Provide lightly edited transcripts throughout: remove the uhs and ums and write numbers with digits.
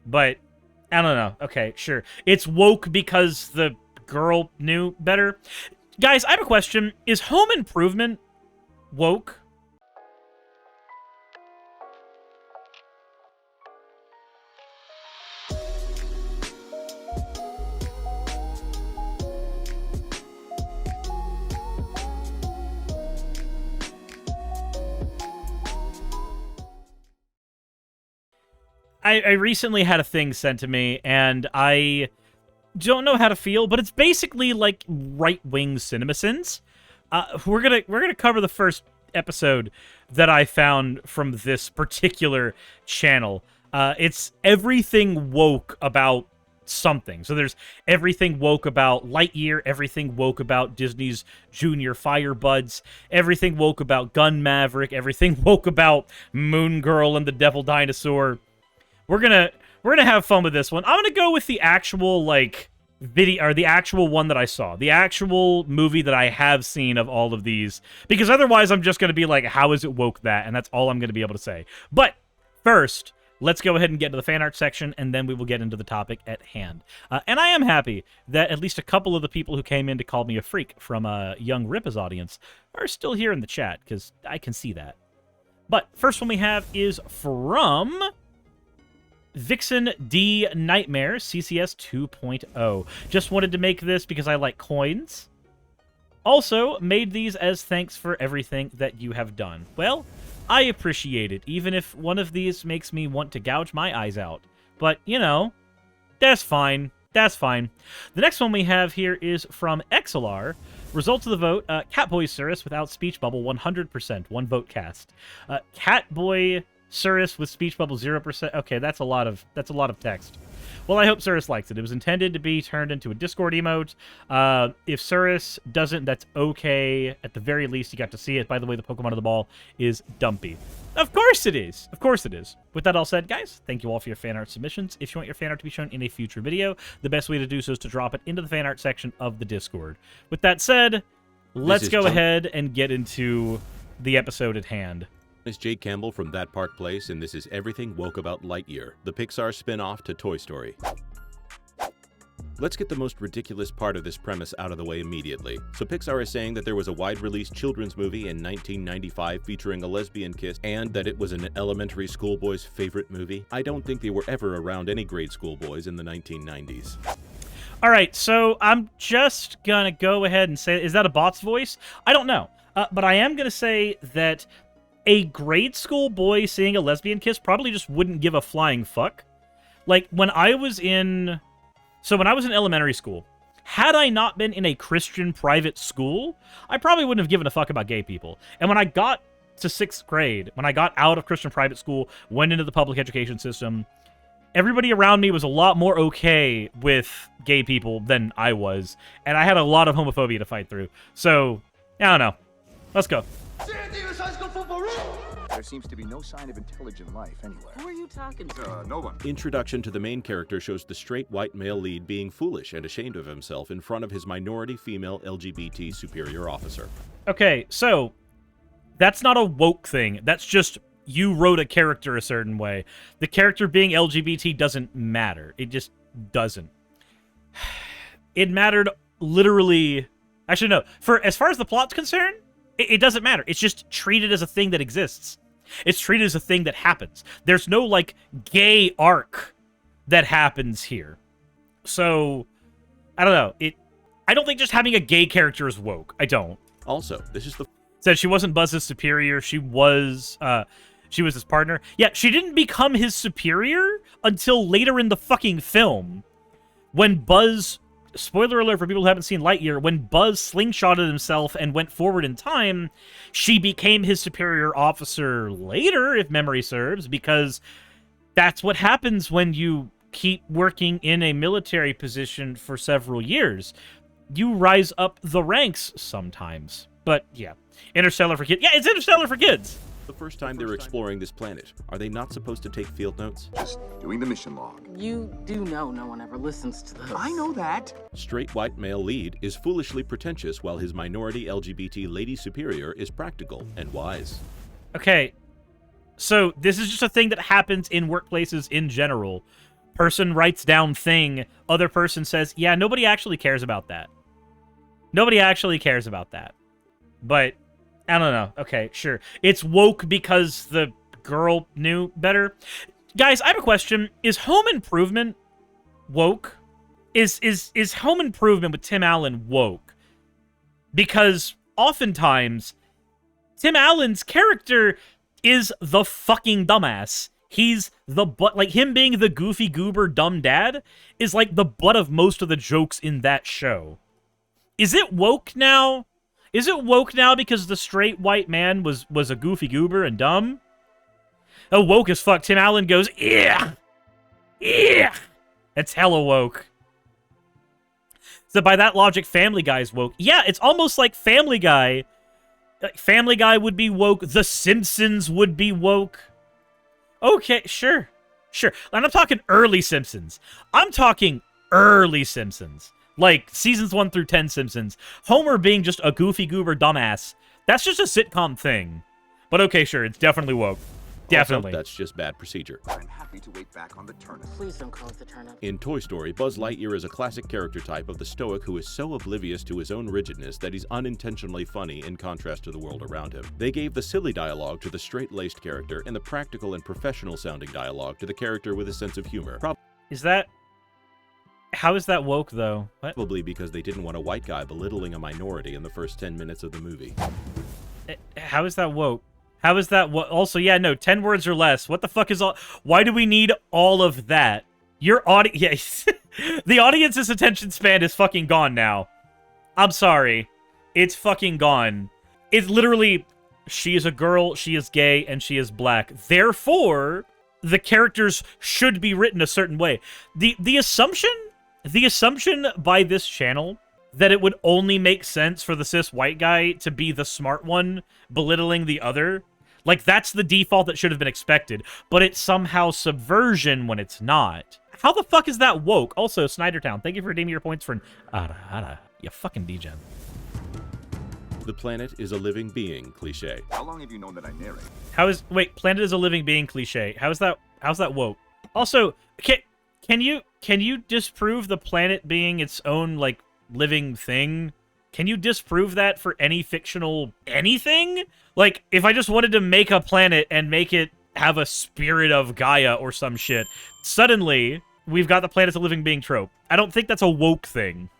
But I don't know. Okay, sure. It's woke because the girl knew better. Guys, I have a question. Is Home Improvement woke? I recently had a thing sent to me, and I don't know how to feel, but it's basically like right-wing CinemaSins. We're gonna cover the first episode that I found from this particular channel. It's everything woke about something. So there's everything woke about Lightyear, everything woke about Disney's Junior Firebuds, everything woke about Gun Maverick, everything woke about Moon Girl and the Devil Dinosaur. We're gonna have fun with this one. I'm gonna go with the actual like video, or the actual one that I saw, the actual movie that I have seen of all of these, because otherwise I'm just gonna be like, how is it woke that? And that's all I'm gonna be able to say. But first, let's go ahead and get into the fan art section, and then we will get into the topic at hand. And I am happy that at least a couple of the people who came in to call me a freak from Young Ripa's audience are still here in the chat, because I can see that. But first one we have is from Vixen D Nightmare, CCS 2.0. Just wanted to make this because I like coins. Also, made these as thanks for everything that you have done. Well, I appreciate it, even if one of these makes me want to gouge my eyes out. But, you know, that's fine. That's fine. The next one we have here is from XLR. Results of the vote, Catboy Suris without speech bubble 100%. One vote cast. Catboy Suris with speech bubble 0%. Okay, that's a lot of text. Well, I hope Suris likes it. It was intended to be turned into a Discord emote. If Suris doesn't, that's okay. At the very least, you got to see it. By the way, the Pokemon of the ball is Dumpy. Of course it is. Of course it is. With that all said, guys, thank you all for your fan art submissions. If you want your fan art to be shown in a future video, the best way to do so is to drop it into the fan art section of the Discord. With that said, let's go ahead and get into the episode at hand. It's Jake Campbell from That Park Place, and this is Everything Woke About Lightyear, the Pixar spin-off to Toy Story. Let's get the most ridiculous part of this premise out of the way immediately. So Pixar is saying that there was a wide-release children's movie in 1995 featuring a lesbian kiss, and that it was an elementary school boy's favorite movie. I don't think they were ever around any grade school boys in the 1990s. All right, so I'm just gonna go ahead and say, is that a bot's voice? I don't know, but I am gonna say that a grade school boy seeing a lesbian kiss probably just wouldn't give a flying fuck. Like, when I was in elementary school, had I not been in a Christian private school, I probably wouldn't have given a fuck about gay people. And when I got to 6th grade, when I got out of Christian private school, went into the public education system, everybody around me was a lot more okay with gay people than I was. And I had a lot of homophobia to fight through. So, I don't know. Let's go. There seems to be no sign of intelligent life anywhere. Who are you talking to? No one. Introduction to the main character shows the straight white male lead being foolish and ashamed of himself in front of his minority female LGBT superior officer. Okay, so that's not a woke thing. That's just you wrote a character a certain way. The character being LGBT doesn't matter. It just doesn't. It mattered literally... Actually, no. As far as the plot's concerned, it doesn't matter. It's just treated as a thing that exists. It's treated as a thing that happens. There's no, like, gay arc that happens here. So, I don't know. I don't think just having a gay character is woke. I don't. Also, this is the... Said she wasn't Buzz's superior. She was his partner. Yeah, she didn't become his superior until later in the fucking film. When Buzz... Spoiler alert for people who haven't seen Lightyear, when Buzz slingshotted himself and went forward in time, she became his superior officer later, if memory serves, because that's what happens when you keep working in a military position for several years. You rise up the ranks sometimes. But, yeah. Interstellar for kids. Yeah, it's Interstellar for kids! The first time they're exploring this planet. Are they not supposed to take field notes? Just doing the mission log. You do know no one ever listens to those. I know that. Straight white male lead is foolishly pretentious while his minority LGBT lady superior is practical and wise. Okay, so this is just a thing that happens in workplaces in general, person writes down thing, other person says, yeah, nobody actually cares about that. Nobody actually cares about that. But, I don't know. Okay, sure. It's woke because the girl knew better. Guys, I have a question. Is Home Improvement woke? Is Home Improvement with Tim Allen woke? Because oftentimes, Tim Allen's character is the fucking dumbass. He's the butt, like him being the goofy goober dumb dad is like the butt of most of the jokes in that show. Is it woke now? Is it woke now because the straight white man was a goofy goober and dumb? Oh, woke as fuck. Tim Allen goes, yeah, yeah. That's hella woke. So by that logic, Family Guy's woke. Yeah, it's almost like Family Guy. Family Guy would be woke. The Simpsons would be woke. Okay, sure. Sure. And I'm talking early Simpsons. I'm talking early Simpsons. Like, seasons 1 through 10 Simpsons. Homer being just a goofy goober dumbass. That's just a sitcom thing. But okay, sure. It's definitely woke. Definitely. Also, that's just bad procedure. I'm happy to wait back on the turnip. Please don't call it the turnip. In Toy Story, Buzz Lightyear is a classic character type of the stoic who is so oblivious to his own rigidness that he's unintentionally funny in contrast to the world around him. They gave the silly dialogue to the straight-laced character and the practical and professional-sounding dialogue to the character with a sense of humor. Is that... How is that woke, though? What? Probably because they didn't want a white guy belittling a minority in the first 10 minutes of the movie. How is that woke? How is that what? Also, yeah, no, 10 words or less. What the fuck is all? Why do we need all of that? Your audience, yeah, the audience's attention span is fucking gone now. I'm sorry, it's fucking gone. It's literally, she is a girl, she is gay, and she is black. Therefore, the characters should be written a certain way. The assumption by this channel that it would only make sense for the cis white guy to be the smart one belittling the other. Like, that's the default that should have been expected, but it's somehow subversion when it's not. How the fuck is that woke? Also, Snydertown, thank you for redeeming your points for an ara, you fucking degen. The planet is a living being cliche. How long have you known that I narrate? Wait, planet is a living being cliche. How's that woke? Also, can you disprove the planet being its own, like, living thing? Can you disprove that for any fictional anything? Like, if I just wanted to make a planet and make it have a spirit of Gaia or some shit, suddenly we've got the planet's a living being trope. I don't think that's a woke thing.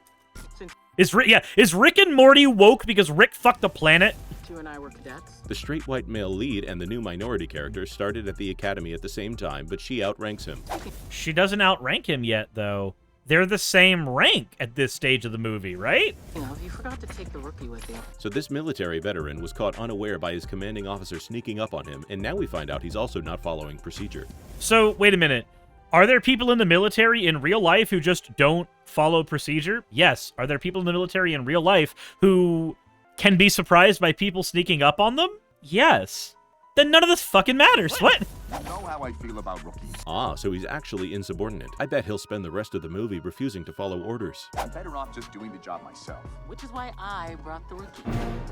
Is Rick and Morty woke because Rick fucked the planet? You and I were cadets. The straight white male lead and the new minority character started at the academy at the same time, but she outranks him. She doesn't outrank him yet, though. They're the same rank at this stage of the movie, right? You forgot to take the rookie with you. So this military veteran was caught unaware by his commanding officer sneaking up on him, and now we find out he's also not following procedure. So, wait a minute. Are there people in the military in real life who just don't follow procedure? Yes. Are there people in the military in real life who can be surprised by people sneaking up on them? Yes. Then none of this fucking matters. What? You know how I feel about rookies. Ah, so he's actually insubordinate. I bet he'll spend the rest of the movie refusing to follow orders. I'm better off just doing the job myself. Which is why I brought the rookie.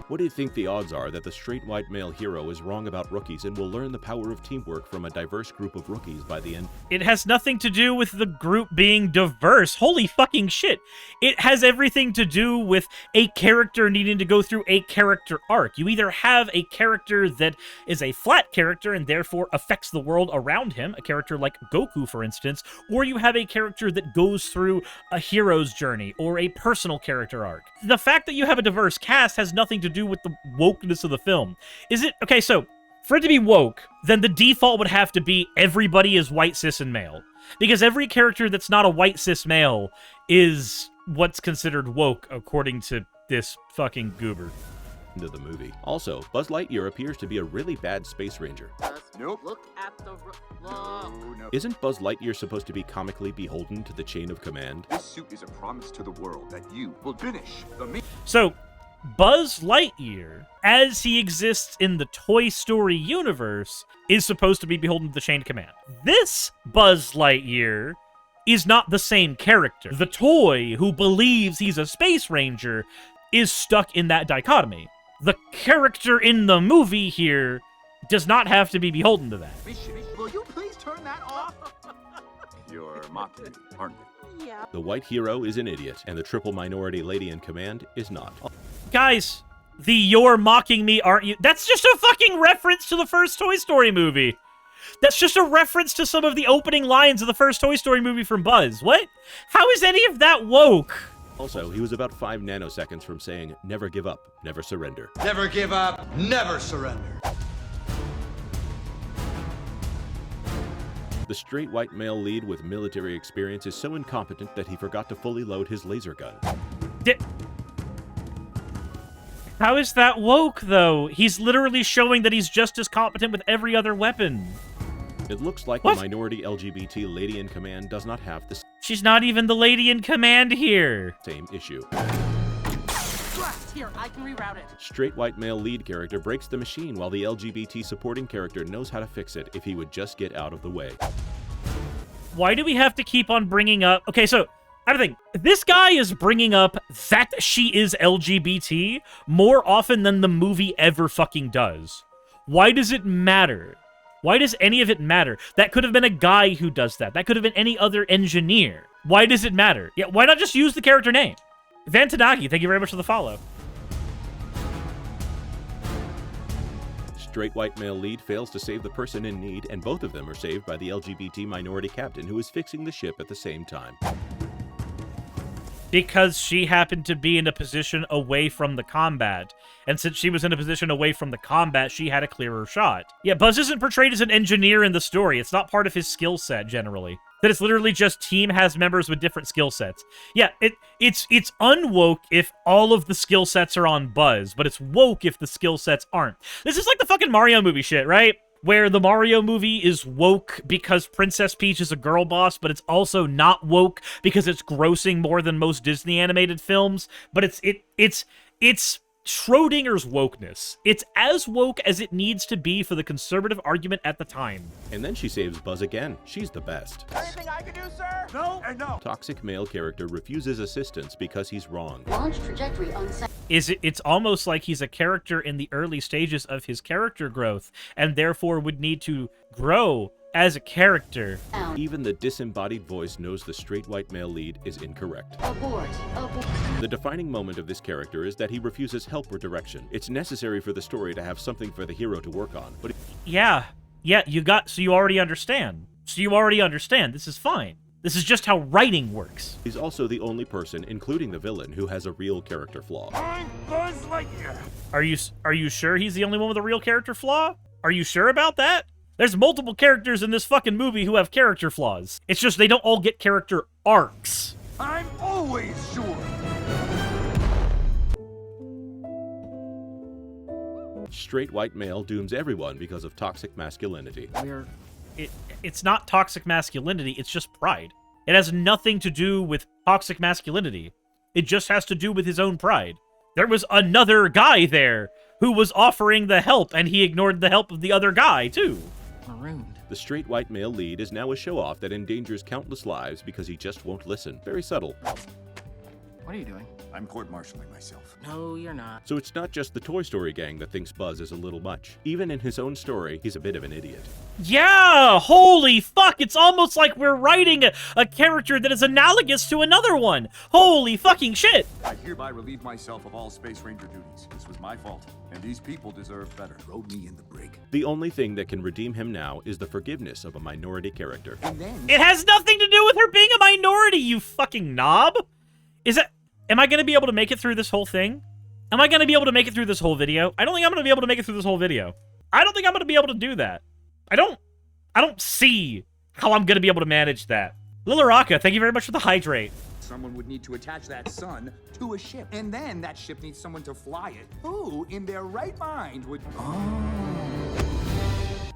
What do you think the odds are that the straight white male hero is wrong about rookies and will learn the power of teamwork from a diverse group of rookies by the end? It has nothing to do with the group being diverse. Holy fucking shit. It has everything to do with a character needing to go through a character arc. You either have a character that is a flat character and therefore affects the world around him, a character like Goku, for instance, or you have a character that goes through a hero's journey or a personal character arc. The fact that you have a diverse cast has nothing to do with the wokeness of the film. Is it? Okay, so for it to be woke, then the default would have to be everybody is white, cis, and male. Because every character that's not a white, cis male is what's considered woke, according to this fucking goober. Into the movie. Also, Buzz Lightyear appears to be a really bad space ranger. Nope. Look at the look. No. Isn't Buzz Lightyear supposed to be comically beholden to the chain of command? This suit is a promise to the world that you will finish the mission. So, Buzz Lightyear, as he exists in the Toy Story universe, is supposed to be beholden to the chain of command. This Buzz Lightyear is not the same character. The toy who believes he's a space ranger is stuck in that dichotomy. The character in the movie here does not have to be beholden to that. Will you please turn that off? You're mocking me, aren't you? Yeah. The white hero is an idiot, and the triple minority lady in command is not. Guys, the "you're mocking me, aren't you"? That's just a fucking reference to the first Toy Story movie. That's just a reference to some of the opening lines of the first Toy Story movie from Buzz. What? How is any of that woke? Also, he was about 5 nanoseconds from saying, "Never give up, never surrender." Never give up, never surrender. The straight white male lead with military experience is so incompetent that he forgot to fully load his laser gun. How is that woke, though? He's literally showing that he's just as competent with every other weapon. It looks like What? the minority LGBT lady in command does not have the She's not even the lady in command here. same issue. Here, I can reroute it. Straight white male lead character breaks the machine while the LGBT supporting character knows how to fix it if he would just get out of the way. Why do we have to keep on bringing up... Okay, so, I don't think... This guy is bringing up that she is LGBT more often than the movie ever fucking does. Why does it matter? Why does any of it matter? That could have been a guy who does that. That could have been any other engineer. Why does it matter? Yeah, why not just use the character name? Van Tanaki, thank you very much for the follow. Straight white male lead fails to save the person in need, and both of them are saved by the LGBT minority captain who is fixing the ship at the same time. Because she happened to be in a position away from the combat. And since she was in a position away from the combat, she had a clearer shot. Yeah, Buzz isn't portrayed as an engineer in the story. It's not part of his skill set, generally. That it's literally just team has members with different skill sets. Yeah, it's unwoke if all of the skill sets are on Buzz, but it's woke if the skill sets aren't. This is like the fucking Mario movie shit, right? Where the Mario movie is woke because Princess Peach is a girl boss, but it's also not woke because it's grossing more than most Disney animated films. But it's Schrodinger's wokeness. It's as woke as it needs to be for the conservative argument at the time. And then she saves Buzz again. She's the best. Anything I can do, sir? No and no. Toxic male character refuses assistance because he's wrong. Launch trajectory unset. It's almost like he's a character in the early stages of his character growth, and therefore would need to grow as a character. Even the disembodied voice knows the straight white male lead is incorrect. Abort. Abort. The defining moment of this character is that he refuses help or direction. It's necessary for the story to have something for the hero to work on, but Yeah, so you already understand. This is fine. This is just how writing works. he's also the only person, including the villain, who has a real character flaw. I'm Buzz Lightyear. Are you sure he's the only one with a real character flaw? Are you sure about that? There's multiple characters in this fucking movie who have character flaws. It's just they don't all get character arcs. I'm always sure. Straight white male dooms everyone because of toxic masculinity. It's not toxic masculinity, it's just pride. It has nothing to do with toxic masculinity. It just has to do with his own pride. There was another guy there who was offering the help, and he ignored the help of the other guy, too. Marooned. The straight white male lead is now a show-off that endangers countless lives because he just won't listen. Very subtle. What are you doing? I'm court-martialing myself. No, you're not. So it's not just the Toy Story gang that thinks Buzz is a little much. Even in his own story, he's a bit of an idiot. Yeah, holy fuck, it's almost like we're writing a character that is analogous to another one. Holy fucking shit. I hereby relieve myself of all Space Ranger duties. This was my fault, and these people deserve better. Throw me in the brig. The only thing that can redeem him now is the forgiveness of a minority character. And then... It has nothing to do with her being a minority, you fucking knob. Am I going to be able to make it through this whole thing? Am I going to be able to make it through this whole video? I don't think I'm going to be able to make it through this whole video. I don't think I'm going to be able to do that. I don't see how I'm going to be able to manage that. Lilaraka, thank you very much for the hydrate. Someone would need to attach that sun to a ship, and then that ship needs someone to fly it. Who, in their right mind, would...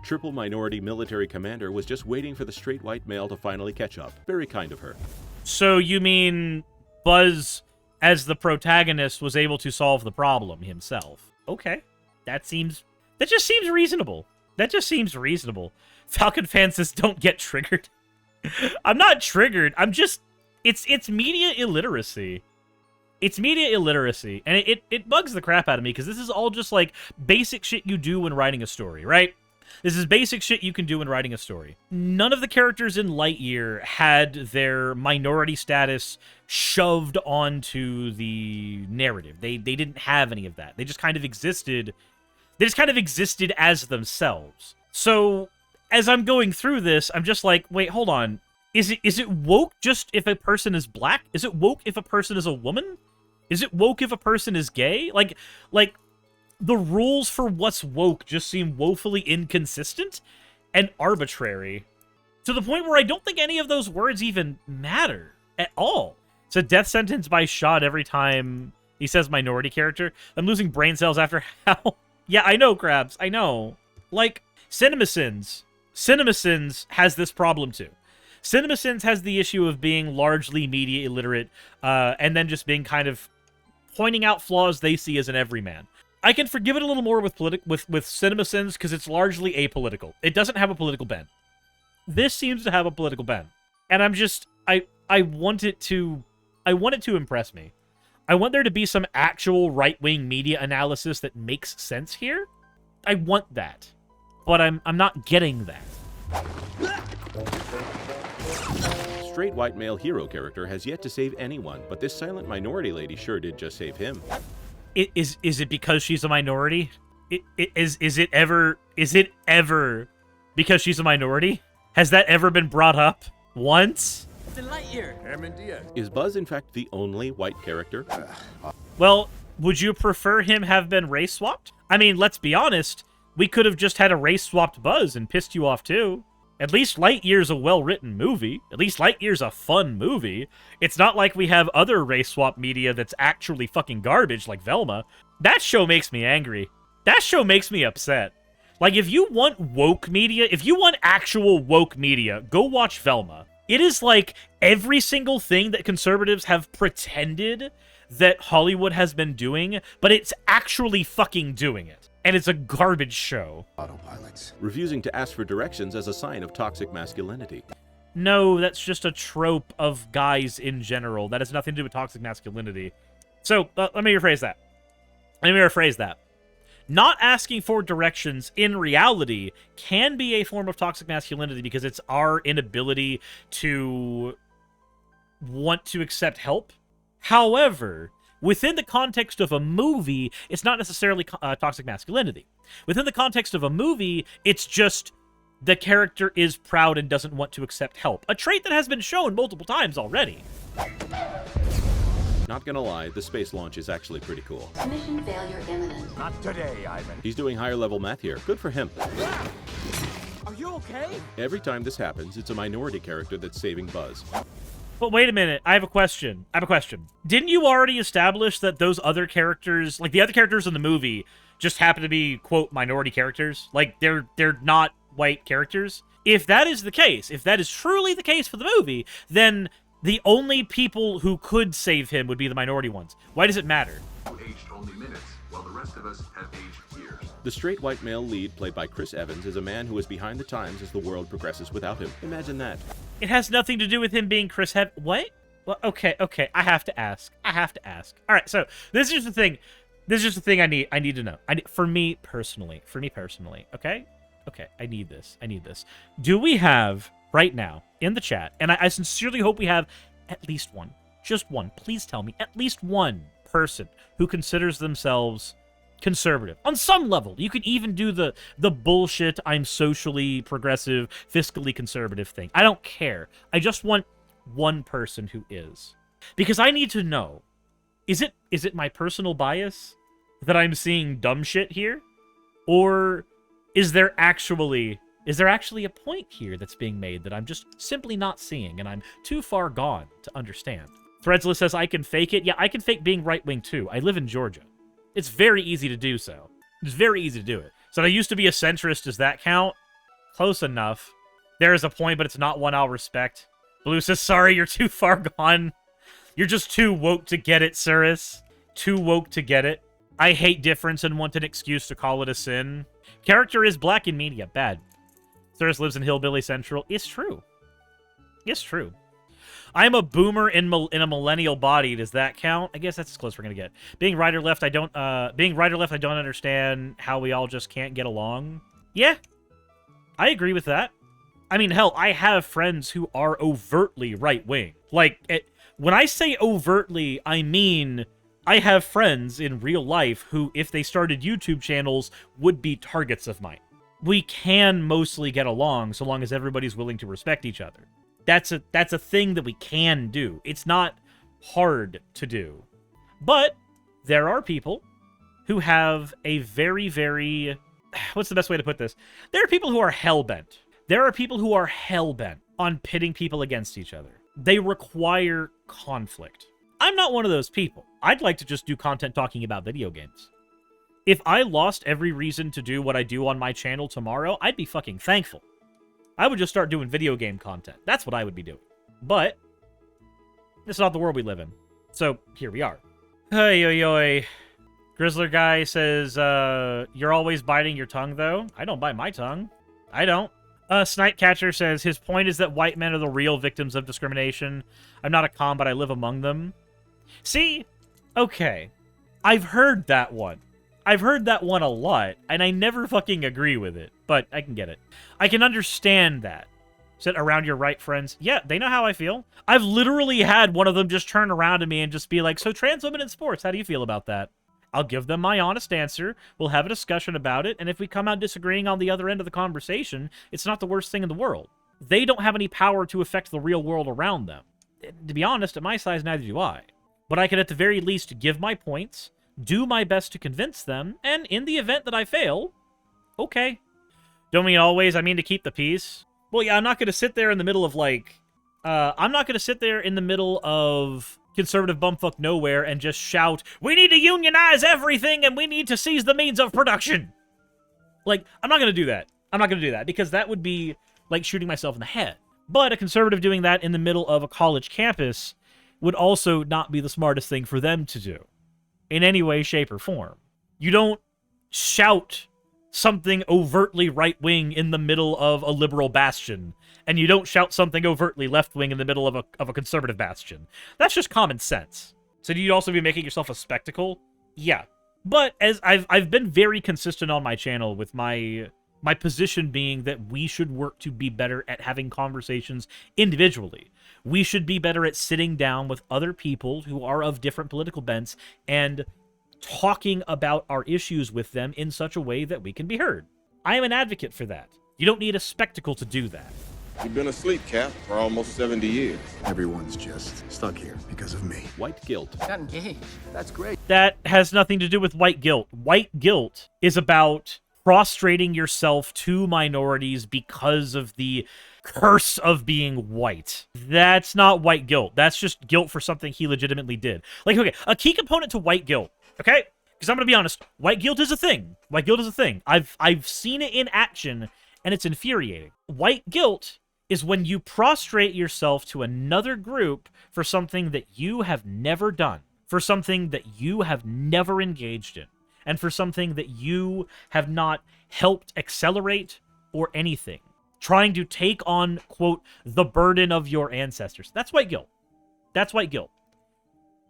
Triple minority military commander was just waiting for the straight white male to finally catch up. Very kind of her. So you mean Buzz, as the protagonist, was able to solve the problem himself? Okay. That just seems reasonable. That just seems reasonable. Falcon fan says, don't get triggered. I'm not triggered. I'm just... It's media illiteracy. It's media illiteracy. And it bugs the crap out of me, because this is all just, like, basic shit you do when writing a story, right? This is basic shit you can do in writing a story. None of the characters in Lightyear had their minority status shoved onto the narrative. They didn't have any of that. They just kind of existed. They just kind of existed as themselves. So as I'm going through this, I'm just like, wait, hold on. Is it woke just if a person is black? Is it woke if a person is a woman? Is it woke if a person is gay? Like the rules for what's woke just seem woefully inconsistent and arbitrary, to the point where I don't think any of those words even matter at all. It's a death sentence by shot every time he says minority character. I'm losing brain cells after how... Yeah, I know, Krabs. I know. Like, CinemaSins. CinemaSins has this problem, too. CinemaSins has the issue of being largely media illiterate, and then just being kind of pointing out flaws they see as an everyman. I can forgive it a little more with CinemaSins because it's largely apolitical. It doesn't have a political bent. This seems to have a political bent. And I'm just... I want it to impress me. I want there to be some actual right-wing media analysis that makes sense here. I want that. But I'm not getting that. Straight white male hero character has yet to save anyone, but this silent minority lady sure did just save him. Is it because she's a minority? Is it ever because she's a minority? Has that ever been brought up once? It's in Lightyear. Is Buzz in fact the only white character? Well, would you prefer him have been race swapped? I mean, let's be honest. We could have just had a race swapped Buzz and pissed you off too. At least Lightyear's a well-written movie. At least Lightyear's a fun movie. It's not like we have other race swap media that's actually fucking garbage, like Velma. That show makes me angry. That show makes me upset. Like, if you want woke media, if you want actual woke media, go watch Velma. It is like every single thing that conservatives have pretended that Hollywood has been doing, but it's actually fucking doing it. And it's a garbage show. Autopilots. Refusing to ask for directions as a sign of toxic masculinity. No, that's just a trope of guys in general. That has nothing to do with toxic masculinity. So, let me rephrase that. Not asking for directions in reality can be a form of toxic masculinity because it's our inability to want to accept help. However, within the context of a movie, it's not necessarily toxic masculinity. Within the context of a movie, it's just the character is proud and doesn't want to accept help. A trait that has been shown multiple times already. Not gonna lie, the space launch is actually pretty cool. Mission failure imminent. Not today, Ivan. He's doing higher level math here. Good for him. Are you okay? Every time this happens, it's a minority character that's saving Buzz. But wait a minute, I have a question. Didn't you already establish that those other characters, like the other characters in the movie, just happen to be, quote, minority characters? Like, they're not white characters? If that is the case, if that is truly the case for the movie, then the only people who could save him would be the minority ones. Why does it matter? Aged only minutes, while the rest of us have aged years. The straight white male lead, played by Chris Evans, is a man who is behind the times as the world progresses without him. Imagine that. It has nothing to do with him being Chris What? Well, okay, I have to ask. All right, so this is just the thing I need to know. For me personally, okay? Okay, I need this. Do we have right now in the chat, and I sincerely hope we have at least one, just one, please tell me, at least one person who considers themselves conservative on some level. You could even do the bullshit I'm socially progressive, fiscally conservative thing. I don't care. I just want one person who is. Because I need to know, is it my personal bias that I'm seeing dumb shit here? Or is there actually a point here that's being made that I'm just simply not seeing and I'm too far gone to understand? Threadsless says, I can fake it. Yeah, I can fake being right-wing too. I live in Georgia. It's very easy to do so. It's very easy to do it. So I used to be a centrist. Does that count? Close enough. There is a point, but it's not one I'll respect. Blue says, sorry, you're too far gone. You're just too woke to get it, Suris. Too woke to get it. I hate difference and want an excuse to call it a sin. Character is black in media. Bad. Suris lives in Hillbilly Central. It's true. It's true. I'm a boomer in a millennial body. Does that count? I guess that's as close as we're gonna get. Being right or left, I don't understand how we all just can't get along. Yeah, I agree with that. I mean, hell, I have friends who are overtly right-wing. Like, when I say overtly, I mean I have friends in real life who, if they started YouTube channels, would be targets of mine. We can mostly get along so long as everybody's willing to respect each other. That's a thing that we can do. It's not hard to do. But there are people who have a very, very... What's the best way to put this? There are people who are hell-bent. There are people who are hell-bent on pitting people against each other. They require conflict. I'm not one of those people. I'd like to just do content talking about video games. If I lost every reason to do what I do on my channel tomorrow, I'd be fucking thankful. I would just start doing video game content. That's what I would be doing. But it's not the world we live in. So here we are. Hey, yo, yo. Grizzler guy says, you're always biting your tongue, though. I don't bite my tongue. I don't. Snipecatcher says, his point is that white men are the real victims of discrimination. I'm not a com, but I live among them. See? Okay. I've heard that one. I've heard that one a lot, and I never fucking agree with it, but I can get it. I can understand that. Said, around your right, friends. Yeah, they know how I feel. I've literally had one of them just turn around to me and just be like, so trans women in sports, how do you feel about that? I'll give them my honest answer. We'll have a discussion about it, and if we come out disagreeing on the other end of the conversation, it's not the worst thing in the world. They don't have any power to affect the real world around them. To be honest, at my size, neither do I. But I can at the very least give my points, do my best to convince them, and in the event that I fail, okay. Don't mean always, I mean to keep the peace. Well, yeah, I'm not going to sit there in the middle of, like... I'm not going to sit there in the middle of conservative bumfuck nowhere and just shout, we need to unionize everything and we need to seize the means of production. Like, I'm not going to do that. I'm not going to do that, because that would be like shooting myself in the head. But a conservative doing that in the middle of a college campus would also not be the smartest thing for them to do. In any way, shape, or form. You don't shout something overtly right-wing in the middle of a liberal bastion, and you don't shout something overtly left-wing in the middle of a conservative bastion. That's just common sense. So do you also be making yourself a spectacle? Yeah. But as I've been very consistent on my channel with my position being that we should work to be better at having conversations individually. We should be better at sitting down with other people who are of different political bents and talking about our issues with them in such a way that we can be heard. I am an advocate for that. You don't need a spectacle to do that. You've been asleep, Cap, for almost 70 years. Everyone's just stuck here because of me. White guilt. Got engaged. That's great. That has nothing to do with white guilt. White guilt is about prostrating yourself to minorities because of the curse of being white. That's not white guilt. That's just guilt for something he legitimately did. Like, okay, a key component to white guilt, okay? Because I'm going to be honest, white guilt is a thing. White guilt is a thing. I've seen it in action, and it's infuriating. White guilt is when you prostrate yourself to another group for something that you have never done, for something that you have never engaged in, and for something that you have not helped accelerate or anything. Trying to take on, quote, the burden of your ancestors. That's white guilt. That's white guilt.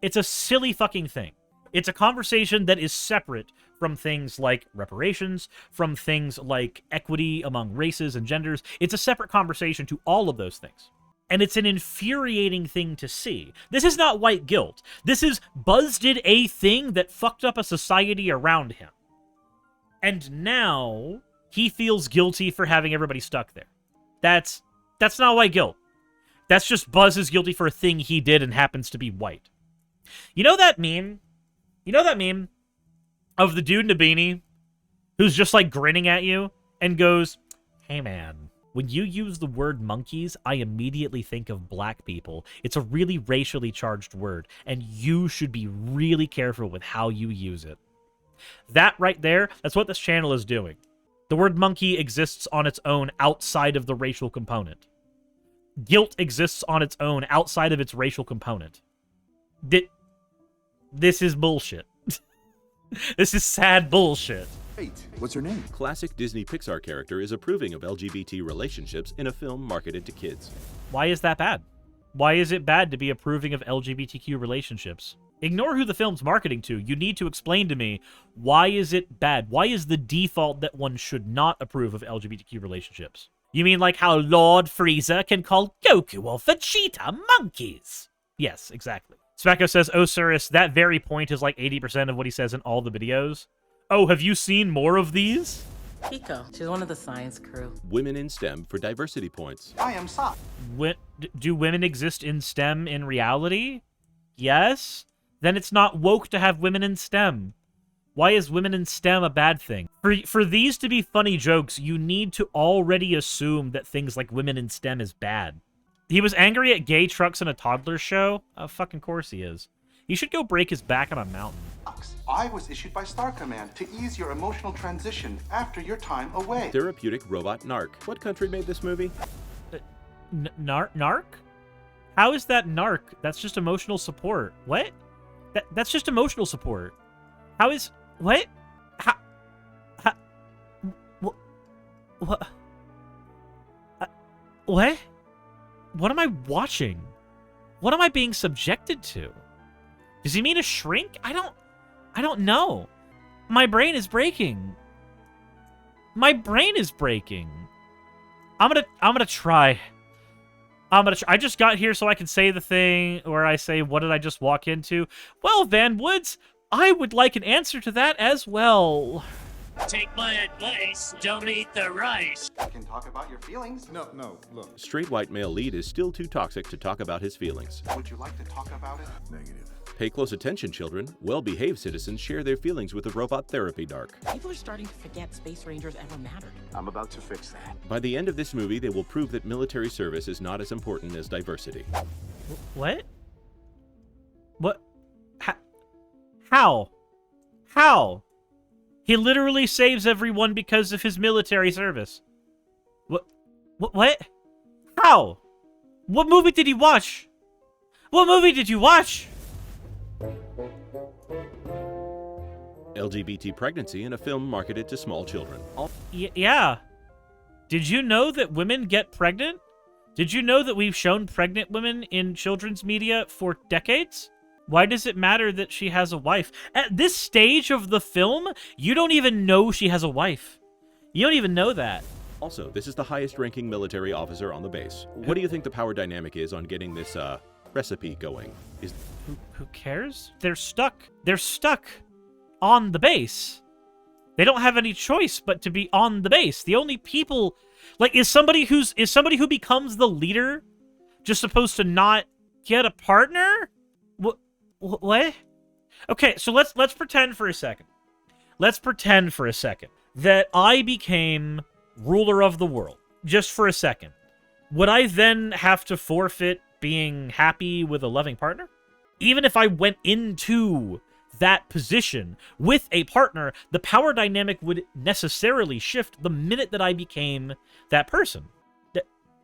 It's a silly fucking thing. It's a conversation that is separate from things like reparations, from things like equity among races and genders. It's a separate conversation to all of those things. And it's an infuriating thing to see. This is not white guilt. This is Buzz did a thing that fucked up a society around him. And now he feels guilty for having everybody stuck there. That's not white guilt. That's just Buzz is guilty for a thing he did and happens to be white. You know that meme? You know that meme of the dude in a beanie who's just like grinning at you and goes, hey man, when you use the word monkeys, I immediately think of black people. It's a really racially charged word, and you should be really careful with how you use it. That right there, that's what this channel is doing. The word monkey exists on its own outside of the racial component. Guilt exists on its own outside of its racial component. This is bullshit. This is sad bullshit. Wait, what's her name? Classic Disney Pixar character is approving of LGBT relationships in a film marketed to kids. Why is that bad? Why is it bad to be approving of LGBTQ relationships? Ignore who the film's marketing to. You need to explain to me, why is it bad? Why is the default that one should not approve of LGBTQ relationships? You mean like how Lord Frieza can call Goku or Vegeta monkeys? Yes, exactly. Specco says, oh, Suris, that very point is like 80% of what he says in all the videos. Oh, have you seen more of these? Pico. She's one of the science crew. Women in STEM for diversity points. I am Sawara. Do women exist in STEM in reality? Yes? Then it's not woke to have women in STEM. Why is women in STEM a bad thing? For these to be funny jokes, you need to already assume that things like women in STEM is bad. He was angry at gay trucks in a toddler show? Of fucking course he is. He should go break his back on a mountain. I was issued by Star Command to ease your emotional transition after your time away. Therapeutic robot narc. What country made this movie? Narc? How is that narc? That's just emotional support. What? That's just emotional support. How is... What? What? What? What am I watching? What am I being subjected to? Does he mean a shrink? I don't know. My brain is breaking. My brain is breaking. I'm gonna try. I just got here so I can say the thing where I say, what did I just walk into? Well, Van Woods, I would like an answer to that as well. Take my advice, don't eat the rice. You can talk about your feelings. No, look. Straight white male lead is still too toxic to talk about his feelings. Would you like to talk about it? Negative. Pay close attention, children. Well-behaved citizens share their feelings with the robot therapy narc. People are starting to forget Space Rangers ever mattered. I'm about to fix that. By the end of this movie, they will prove that military service is not as important as diversity. What? What? How? How? He literally saves everyone because of his military service. What? How? What movie did he watch? What movie did you watch? LGBT pregnancy in a film marketed to small children. Yeah. Did you know that women get pregnant? Did you know that we've shown pregnant women in children's media for decades? Why does it matter that she has a wife? At this stage of the film, you don't even know she has a wife. You don't even know that. Also, this is the highest-ranking military officer on the base. What do you think the power dynamic is on getting this, recipe going? Who cares? They're stuck. They're stuck on the base. They don't have any choice but to be on the base. The only people... Like, is somebody who becomes the leader just supposed to not get a partner? What? Okay, so let's pretend for a second. Let's pretend for a second that I became ruler of the world. Just for a second. Would I then have to forfeit being happy with a loving partner? Even if I went into that position with a partner, the power dynamic would necessarily shift the minute that I became that person.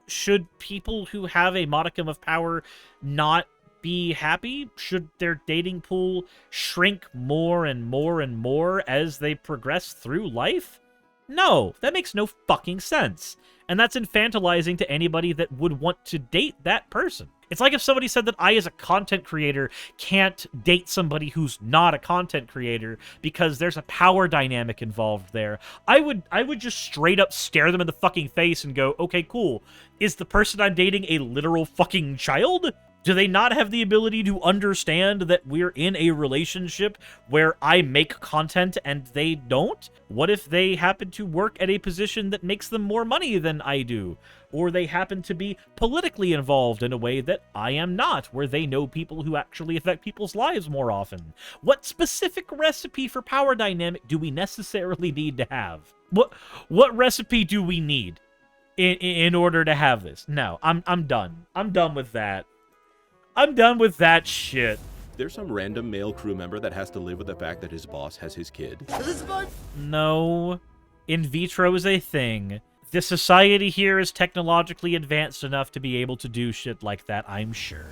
Should people who have a modicum of power not be happy? Should their dating pool shrink more and more and more as they progress through life? No, that makes no fucking sense. And that's infantilizing to anybody that would want to date that person. It's like if somebody said that I, as a content creator, can't date somebody who's not a content creator because there's a power dynamic involved there. I would just straight up stare them in the fucking face and go, okay, cool. Is the person I'm dating a literal fucking child? Do they not have the ability to understand that we're in a relationship where I make content and they don't? What if they happen to work at a position that makes them more money than I do? Or they happen to be politically involved in a way that I am not, where they know people who actually affect people's lives more often? What specific recipe for power dynamic do we necessarily need to have? What recipe do we need in order to have this? No, I'm done. I'm done with that. I'm done with that shit. There's some random male crew member that has to live with the fact that his boss has his kid. No. In vitro is a thing. The society here is technologically advanced enough to be able to do shit like that, I'm sure.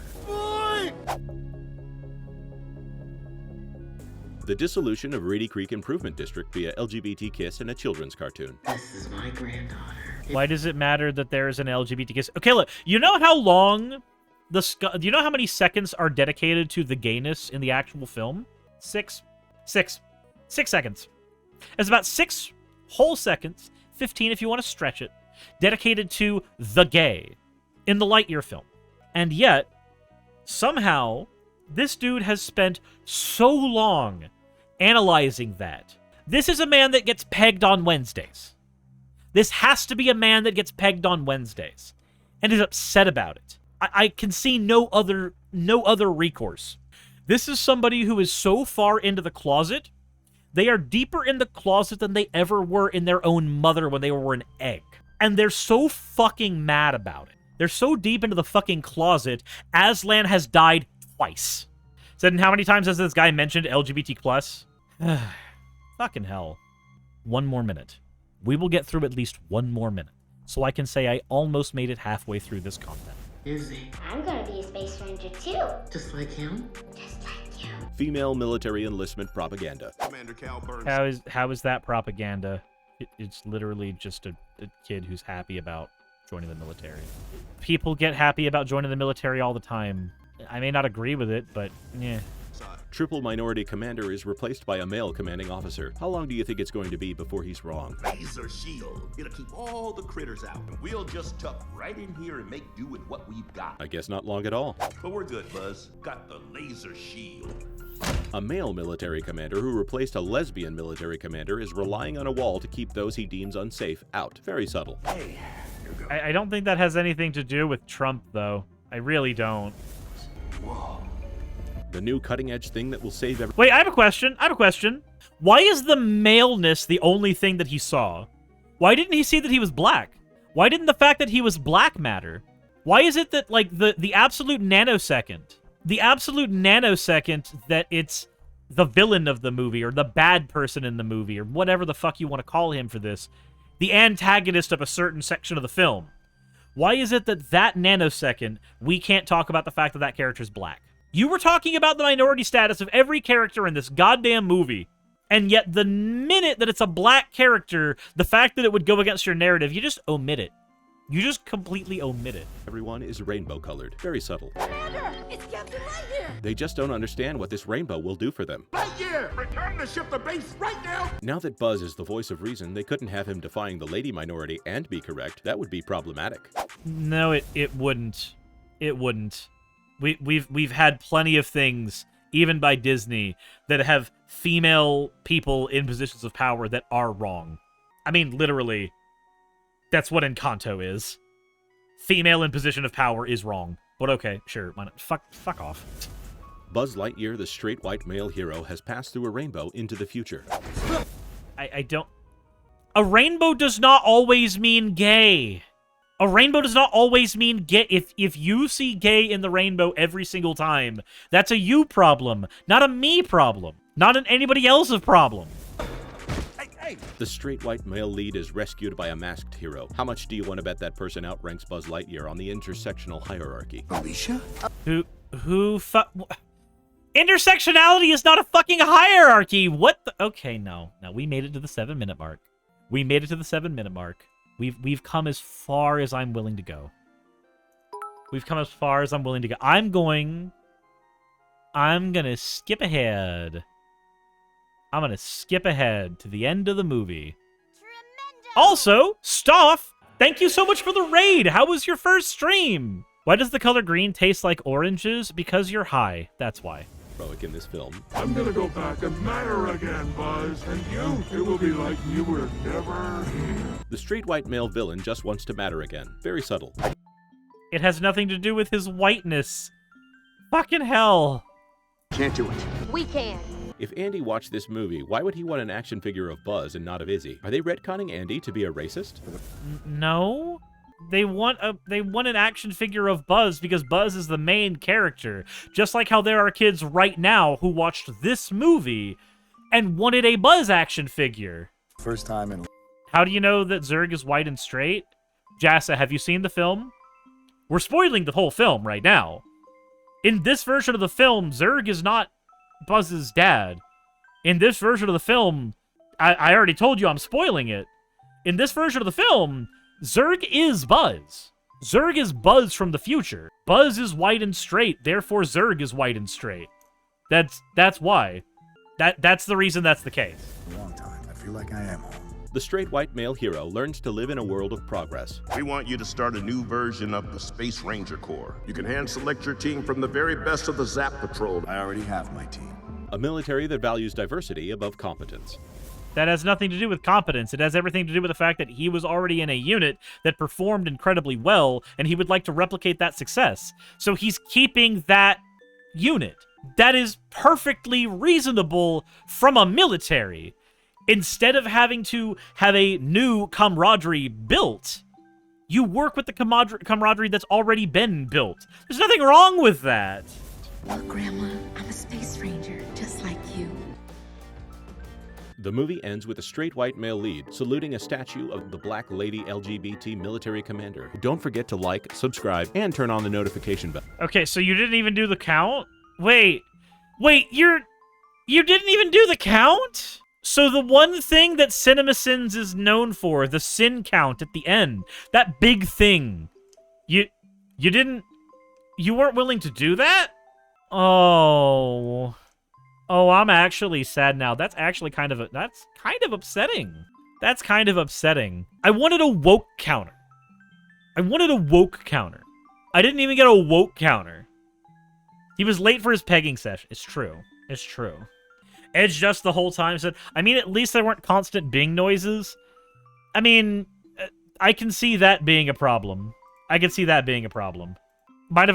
The dissolution of Reedy Creek Improvement District via LGBT kiss in a children's cartoon. This is my granddaughter. Why does it matter that there is an LGBT kiss? Okay, look, you know how long do you know how many seconds are dedicated to the gayness in the actual film? 6 seconds. It's about 6 whole seconds, 15 if you want to stretch it, dedicated to the gay in the Lightyear film. And yet, somehow, this dude has spent so long analyzing that. This is a man that gets pegged on Wednesdays. This has to be a man that gets pegged on Wednesdays and is upset about it. I can see no other recourse. This is somebody who is so far into the closet, they are deeper in the closet than they ever were in their own mother when they were an egg. And they're so fucking mad about it. They're so deep into the fucking closet, Aslan has died twice. Said, and how many times has this guy mentioned LGBT+? Fucking hell. 1 more minute. We will get through at least 1 more minute, so I can say I almost made it halfway through this content. Izzy. I'm gonna be a space ranger too. Just like him? Just like you. Female military enlistment propaganda. Commander Cal Burns. How is that propaganda? It's literally just a kid who's happy about joining the military. People get happy about joining the military all the time. I may not agree with it, but yeah. Triple minority commander is replaced by a male commanding officer. How long do you think it's going to be before he's wrong? Laser shield. It'll keep all the critters out. And we'll just tuck right in here and make do with what we've got. I guess not long at all. But we're good, Buzz. Got the laser shield. A male military commander who replaced a lesbian military commander is relying on a wall to keep those he deems unsafe out. Very subtle. Hey, here goes. I don't think that has anything to do with Trump, though. I really don't. Whoa. The new cutting-edge thing that will save every— Wait, I have a question. Why is the maleness the only thing that he saw? Why didn't he see that he was black? Why didn't the fact that he was black matter? Why is it that, like, the absolute nanosecond that it's the villain of the movie, or the bad person in the movie, or whatever the fuck you want to call him for this, the antagonist of a certain section of the film, why is it that nanosecond we can't talk about the fact that that character's black? You were talking about the minority status of every character in this goddamn movie, and yet the minute that it's a black character, the fact that it would go against your narrative, you just omit it. You just completely omit it. Everyone is rainbow-colored. Very subtle. Commander, it's Captain Lightyear! They just don't understand what this rainbow will do for them. Lightyear! Return the ship to base right now! Now that Buzz is the voice of reason, they couldn't have him defying the lady minority and be correct. That would be problematic. No, it wouldn't. It wouldn't. We've had plenty of things, even by Disney, that have female people in positions of power that are wrong. I mean, literally, that's what Encanto is. Female in position of power is wrong. But okay, sure, why not? Fuck off. Buzz Lightyear, the straight white male hero, has passed through a rainbow into the future. I don't... A rainbow does not always mean gay. A rainbow does not always mean gay. If you see gay in the rainbow every single time, that's a you problem, not a me problem, not an anybody else's problem. Hey. The straight white male lead is rescued by a masked hero. How much do you want to bet that person outranks Buzz Lightyear on the intersectional hierarchy? Alicia? Intersectionality is not a fucking hierarchy. What the? Okay, no, we made it to the 7-minute mark. We made it to the 7-minute mark. We've come as far as I'm willing to go. We've come as far as I'm willing to go. I'm gonna skip ahead. I'm gonna skip ahead to the end of the movie. Tremendous. Also, Stoff, thank you so much for the raid. How was your first stream? Why does the color green taste like oranges? Because you're high. That's why. Heroic in this film. I'm gonna go back and matter again, Buzz. And you, it will be like you were never here. The straight white male villain just wants to matter again. Very subtle. It has nothing to do with his whiteness. Fucking hell. Can't do it. We can. If Andy watched this movie, why would he want an action figure of Buzz and not of Izzy? Are they retconning Andy to be a racist? No. They want an action figure of Buzz because Buzz is the main character. Just like how there are kids right now who watched this movie and wanted a Buzz action figure. First time in... How do you know that Zurg is white and straight? Jassa, have you seen the film? We're spoiling the whole film right now. In this version of the film, Zurg is not Buzz's dad. In this version of the film, I already told you I'm spoiling it. In this version of the film, Zurg is Buzz. Zurg is Buzz from the future. Buzz is white and straight, therefore Zurg is white and straight. That's why. That's the reason that's the case. A long time. I feel like I am home. The straight white male hero learns to live in a world of progress. We want you to start a new version of the Space Ranger Corps. You can hand select your team from the very best of the Zap Patrol. I already have my team. A military that values diversity above competence. That has nothing to do with competence. It has everything to do with the fact that he was already in a unit that performed incredibly well, and he would like to replicate that success. So he's keeping that unit. That is perfectly reasonable from a military. Instead of having to have a new camaraderie built, you work with the camaraderie that's already been built. There's nothing wrong with that. Look, Grandma, I'm a space ranger, just like you. The movie ends with a straight white male lead saluting a statue of the Black Lady LGBT military commander. Don't forget to like, subscribe, and turn on the notification bell. Okay, so you didn't even do the count? Wait, you didn't even do the count? So the one thing that CinemaSins is known for, the sin count at the end, that big thing, you weren't willing to do that? Oh, I'm actually sad now. That's actually kind of upsetting. That's kind of upsetting. I wanted a woke counter. I didn't even get a woke counter. He was late for his pegging session. It's true. Edge just the whole time said, I mean, at least there weren't constant Bing noises. I mean, I can see that being a problem. Might if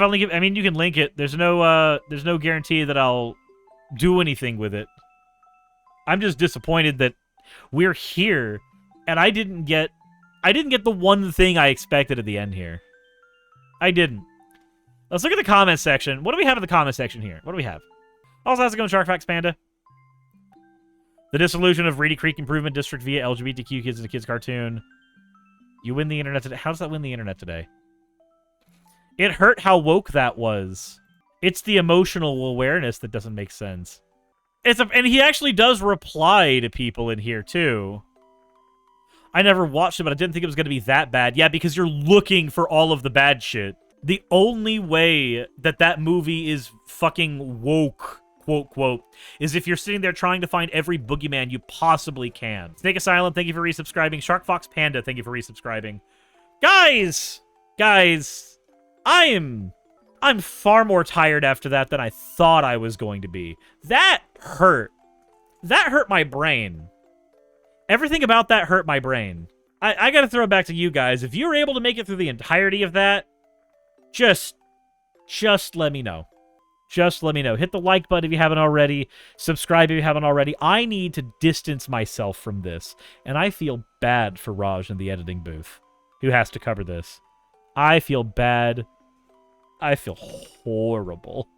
I only give, I mean, you can link it. There's no guarantee that I'll do anything with it. I'm just disappointed that we're here and I didn't get the one thing I expected at the end here. I didn't. Let's look at the comment section. What do we have in the comment section here? What do we have? Also, how's it going, Shark Facts Panda? The dissolution of Reedy Creek Improvement District via LGBTQ kids in a kids cartoon. You win the internet today. How does that win the internet today? It hurt how woke that was. It's the emotional awareness that doesn't make sense. And he actually does reply to people in here, too. I never watched it, but I didn't think it was going to be that bad. Yeah, because you're looking for all of the bad shit. The only way that movie is fucking woke, quote, quote, is if you're sitting there trying to find every boogeyman you possibly can. Snake Asylum, thank you for resubscribing. Shark Fox Panda, thank you for resubscribing. Guys, I'm far more tired after that than I thought I was going to be. That hurt. That hurt my brain. Everything about that hurt my brain. I gotta throw it back to you guys. If you were able to make it through the entirety of that, just let me know. Just let me know. Hit the like button if you haven't already. Subscribe if you haven't already. I need to distance myself from this. And I feel bad for Raj in the editing booth, who has to cover this. I feel bad. I feel horrible.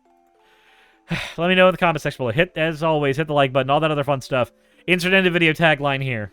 Let me know in the comment section below. As always, hit the like button, all that other fun stuff. Insert end of video tagline here.